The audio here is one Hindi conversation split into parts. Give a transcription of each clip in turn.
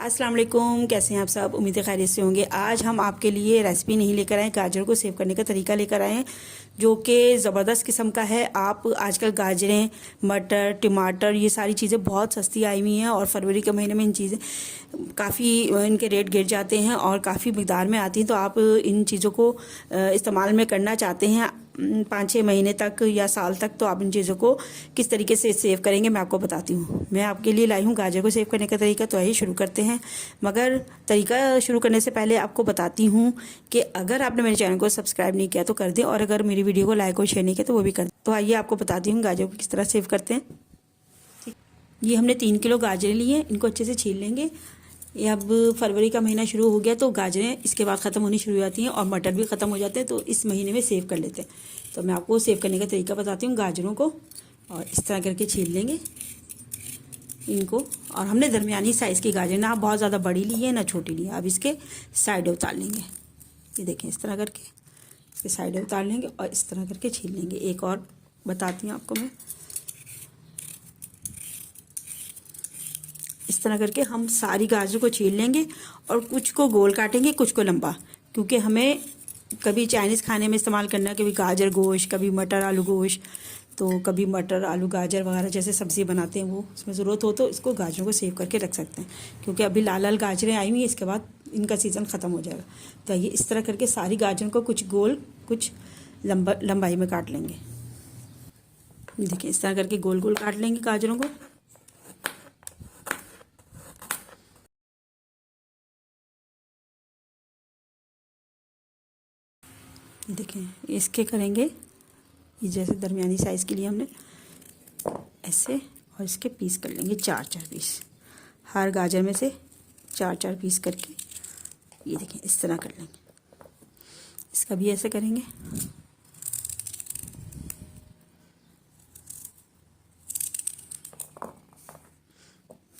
अस्सलाम वालेकुम, कैसे हैं आप सब। उम्मीद है खैरियत से होंगे। आज हम आपके लिए रेसिपी नहीं लेकर आए, गाजर को सेव करने का तरीका लेकर आए हैं जो कि ज़बरदस्त किस्म का है। आप आजकल गाजरें, मटर, टमाटर ये सारी चीज़ें बहुत सस्ती आई हुई हैं और फरवरी के महीने में इन चीज़ें काफ़ी इनके रेट गिर जाते हैं और काफ़ी मिकदार में आती हैं। तो आप इन चीज़ों को इस्तेमाल में करना चाहते हैं 5-6 महीने तक या साल तक, तो आप इन चीज़ों को किस तरीके से सेव करेंगे मैं आपको बताती हूँ। मैं आपके लिए लाई हूँ गाजर को सेव करने का तरीका, तो आइए शुरू करते हैं। मगर तरीका शुरू करने से पहले आपको बताती हूँ कि अगर आपने मेरे चैनल को सब्सक्राइब नहीं किया तो कर दें, और अगर मेरी वीडियो को लाइक और शेयर नहीं किया तो वो भी कर दें। तो आइए आपको बताती हूँ गाजर को किस तरह सेव करते हैं। ये हमने 3 किलो गाजरें ली हैं, इनको अच्छे से छील लेंगे। ये अब फरवरी का महीना शुरू हो गया तो गाजरें इसके बाद ख़त्म होनी शुरू हो जाती हैं और मटर भी ख़त्म हो जाते हैं, तो इस महीने में सेव कर लेते हैं। तो मैं आपको सेव करने का तरीका बताती हूँ। गाजरों को और इस तरह करके छील लेंगे इनको, और हमने दरमियानी साइज़ की गाजर, ना बहुत ज़्यादा बड़ी ली है ना छोटी ली है। अब इसके साइड उतार लेंगे, ये देखें इस तरह करके इसके साइड उतार लेंगे और इस तरह करके छील लेंगे। एक और बताती हूँ आपको मैं, इस तरह करके हम सारी गाजर को छील लेंगे और कुछ को गोल काटेंगे, कुछ को लंबा, क्योंकि हमें कभी चाइनीज़ खाने में इस्तेमाल करना है, कभी गाजर गोश्त, कभी मटर आलू गोश्त, तो कभी मटर आलू गाजर वगैरह जैसे सब्ज़ी बनाते हैं वो उसमें ज़रूरत हो तो इसको गाजरों को सेव करके रख सकते हैं, क्योंकि अभी लाल लाल गाजरें आई हुई हैं, इसके बाद इनका सीज़न ख़त्म हो जाएगा। तो ये इस तरह करके सारी गाजरों को कुछ गोल कुछ लंबाई में काट लेंगे। देखिए इस तरह करके गोल गोल काट लेंगे गाजरों को। देखें इसके करेंगे ये जैसे दरमियानी साइज़ के लिए हमने ऐसे, और इसके पीस कर लेंगे 4-4 पीस, हर गाजर में से 4-4 पीस करके ये देखें इस तरह कर लेंगे। इसका भी ऐसे करेंगे।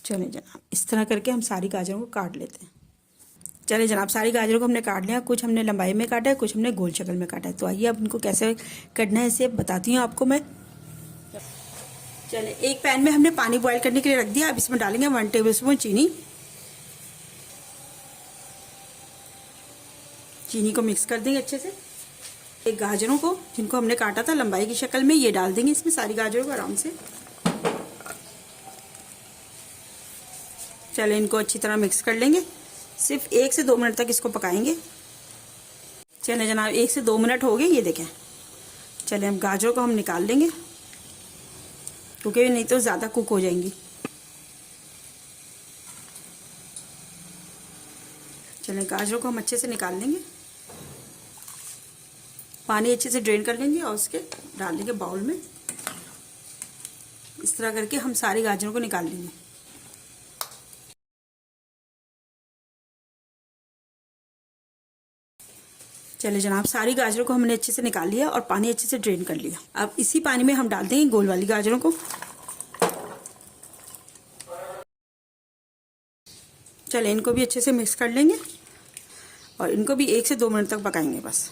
चलें जनाब, इस तरह करके हम सारी गाजरों को काट लेते हैं। चले जनाब, सारी गाजरों को हमने काट लिया, कुछ हमने लंबाई में काटा है, कुछ हमने गोल शक्ल में काटा है। तो आइए अब इनको कैसे कटना है इसे बताती हूँ आपको मैं। चले, एक पैन में हमने पानी बॉईल करने के लिए रख दिया। अब इसमें डालेंगे 1 टेबलस्पून चीनी। चीनी को मिक्स कर देंगे अच्छे से। एक गाजरों को जिनको हमने काटा था लंबाई की शक्ल में, ये डाल देंगे इसमें, सारी गाजरों को आराम से। चले इनको अच्छी तरह मिक्स कर लेंगे। सिर्फ 1 से 2 मिनट तक इसको पकाएंगे। चले जनाब, 1 से 2 मिनट हो गए, ये देखें। चले हम गाजरों को हम निकाल लेंगे, क्योंकि नहीं तो ज़्यादा कुक हो जाएंगी। चले गाजरों को हम अच्छे से निकाल लेंगे, पानी अच्छे से ड्रेन कर लेंगे और उसके डाल देंगे बाउल में। इस तरह करके हम सारी गाजरों को निकाल लेंगे। चले जनाब, सारी गाजरों को हमने अच्छे से निकाल लिया और पानी अच्छे से ड्रेन कर लिया। अब इसी पानी में हम डाल देंगे गोल वाली गाजरों को। चले इनको भी अच्छे से मिक्स कर लेंगे और इनको भी 1 से 2 मिनट तक पकाएंगे बस।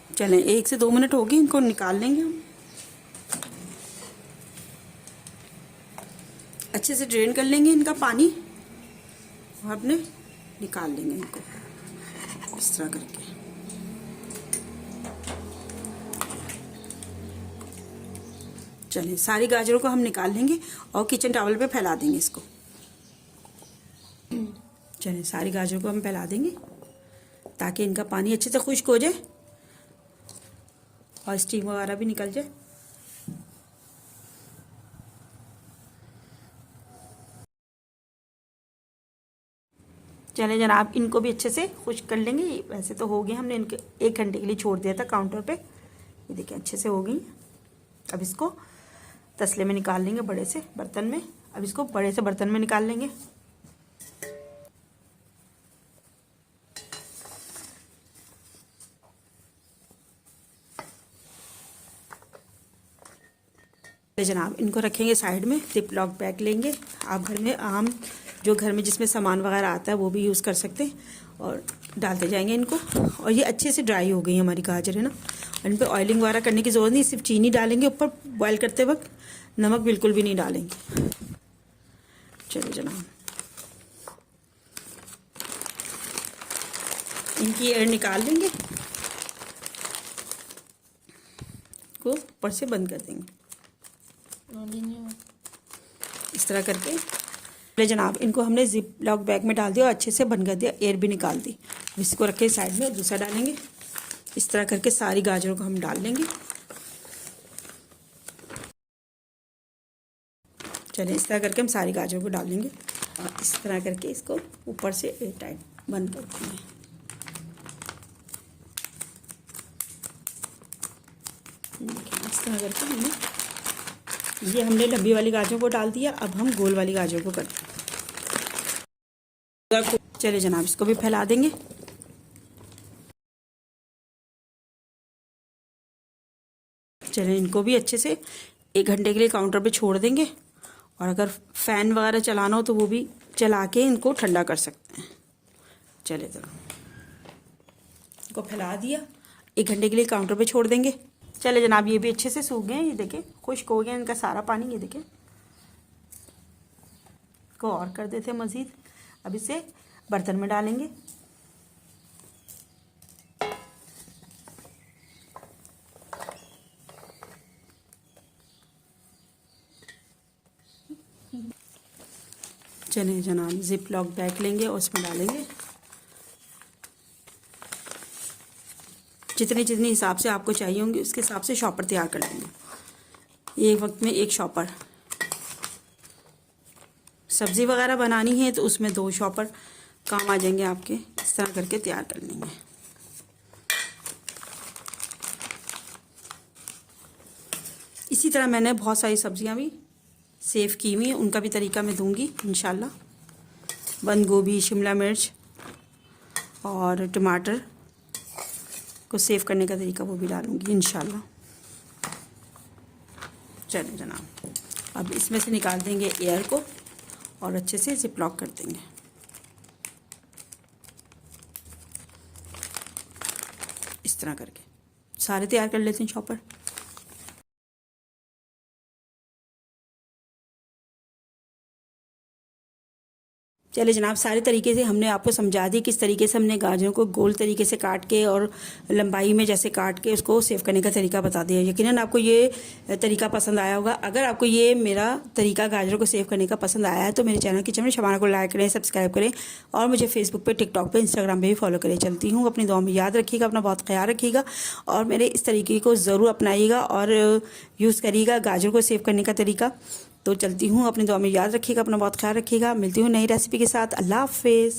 चलें 1 से 2 मिनट हो गए, इनको निकाल लेंगे हम। अच्छे से ड्रेन कर लेंगे इनका पानी और अपने निकाल लेंगे इनको इस तरह करके। चलिए सारी गाजरों को हम निकाल लेंगे और किचन टॉवल पे फैला देंगे इसको। चलिए सारी गाजरों को हम फैला देंगे ताकि इनका पानी अच्छे से खुश्क हो जाए और स्टीम वगैरह भी निकल जाए। चले जनाब, इनको भी अच्छे से खुश्क कर लेंगे। वैसे तो हो गए, हमने इनके 1 घंटे के लिए छोड़ दिया था काउंटर पे। ये देखिए अच्छे से हो गई। अब इसको तसले में निकाल लेंगे, बड़े से बर्तन में। अब इसको बड़े से बर्तन में निकाल लेंगे। जनाब, इनको रखेंगे साइड में। जिप लॉक बैग लेंगे। आप घर में आम जो घर में जिसमें सामान वगैरह आता है वो भी यूज़ कर सकते हैं, और डालते जाएंगे इनको। और ये अच्छे से ड्राई हो गई हमारी गाजर है ना, और इन पर ऑयलिंग वगैरह करने की ज़रूरत नहीं, सिर्फ चीनी डालेंगे ऊपर बॉयल करते वक्त, नमक बिल्कुल भी नहीं डालेंगे। चलिए जनाब, इनकी एयर निकाल लेंगे, को ऊपर से बंद कर देंगे इस तरह करके। ले जनाब, इनको हमने जिप लॉक बैग में डाल दिया और अच्छे से बंद कर दिया, एयर भी निकाल दी। इसको रख के साइड में दूसरा डालेंगे। इस तरह करके सारी गाजरों को हम डाल लेंगे। चलिए, इस तरह करके हम सारी गाजरों को डाल लेंगे और इस तरह करके इसको ऊपर से एयर टाइट बंद कर देंगे। इस तरह करके हमने लंबी वाली गाजरों को डाल दिया। अब हम गोल वाली गाजरों को करते हैं। चलिए जनाब, इसको भी फैला देंगे। चलिए, इनको भी अच्छे से 1 घंटे के लिए काउंटर पे छोड़ देंगे और अगर फ़ैन वगैरह चलाना हो तो वो भी चला के इनको ठंडा कर सकते हैं। चलिए जनाब, इनको फैला दिया, 1 घंटे के लिए काउंटर पे छोड़ देंगे। चले जनाब, ये भी अच्छे से सूख गए। ये देखें, खुश्क हो गया इनका सारा पानी। ये देखें, को और कर देते हैं मज़ीद। अब इसे बर्तन में डालेंगे। चलिए जनाब, जिप लॉक बैग लेंगे और उसमें डालेंगे। जितने जितने हिसाब से आपको चाहिए होंगे उसके हिसाब से शॉपर तैयार कर लेंगे। एक वक्त में 1 शॉपर, सब्ज़ी वगैरह बनानी है तो उसमें 2 शॉपर काम आ जाएंगे आपके। इस तरह करके तैयार कर लेंगे। इसी तरह मैंने बहुत सारी सब्जियां भी सेव की हुई हैं, उनका भी तरीका मैं दूंगी इंशाल्लाह। बंद गोभी, शिमला मिर्च और टमाटर को सेव करने का तरीका वो भी डालूंगी इंशाल्लाह। चलिए जनाब, अब इसमें से निकाल देंगे एयर को और अच्छे से जिप लॉक कर देंगे। इस तरह करके सारे तैयार कर लेते हैं शॉपर। चलिए जनाब, सारे तरीके से हमने आपको समझा दी किस तरीके से हमने गाजरों को गोल तरीके से काट के और लंबाई में जैसे काट के उसको सेव करने का तरीका बता दिया। यकीनन आपको ये तरीका पसंद आया होगा। अगर आपको ये मेरा तरीका गाजरों को सेव करने का पसंद आया है तो मेरे चैनल किचन में शबाना को लाइक करें, सब्सक्राइब करें और मुझे फेसबुक पर, टिकटॉक पर, इंस्टाग्राम पर भी फॉलो करें। चलती हूँ, अपनी दुआ में याद रखिएगा, अपना बहुत ख्याल रखिएगा और मेरे इस तरीके को ज़रूर अपनाइएगा और यूज़ करिएगा गाजरों को सेव करने का तरीका। तो चलती हूँ, अपनी दुआ में याद रखिएगा, अपना बहुत ख्याल रखिएगा। मिलती हूँ नई रेसिपी के साथ। अल्लाह हाफिज़।